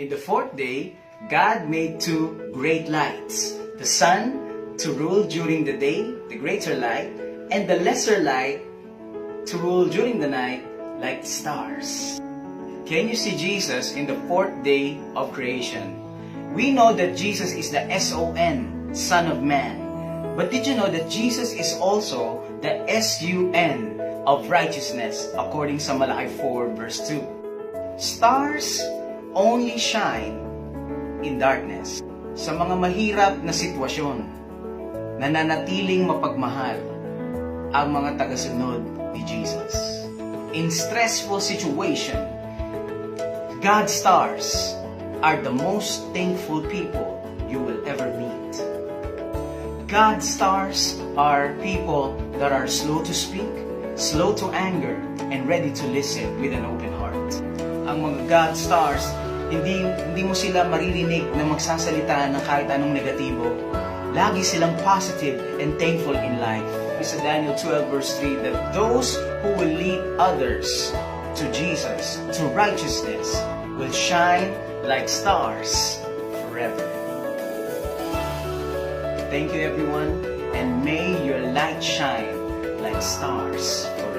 In the fourth day, God made two great lights, the sun to rule during the day, the greater light, and the lesser light to rule during the night, like stars. Can you see Jesus in the fourth day of creation? We know that Jesus is the S-O-N, Son of Man. But did you know that Jesus is also the S-U-N of righteousness, according sa Malachi 4 verse 2? Stars only shine in darkness. Sa mga mahirap na sitwasyon, nananatiling mapagmahal ang mga tagasunod ni Jesus. In stressful situation, God's stars are the most thankful people you will ever meet. God's stars are people that are slow to speak, slow to anger, and ready to listen with an open heart. Ang mga God's stars, hindi mo sila maririnig na magsasalita ng kahit anong negatibo. Lagi silang positive and thankful in life. Sa Daniel 12 verse 3, that those who will lead others to Jesus, to righteousness, will shine like stars forever. Thank you everyone, and may your light shine like stars forever.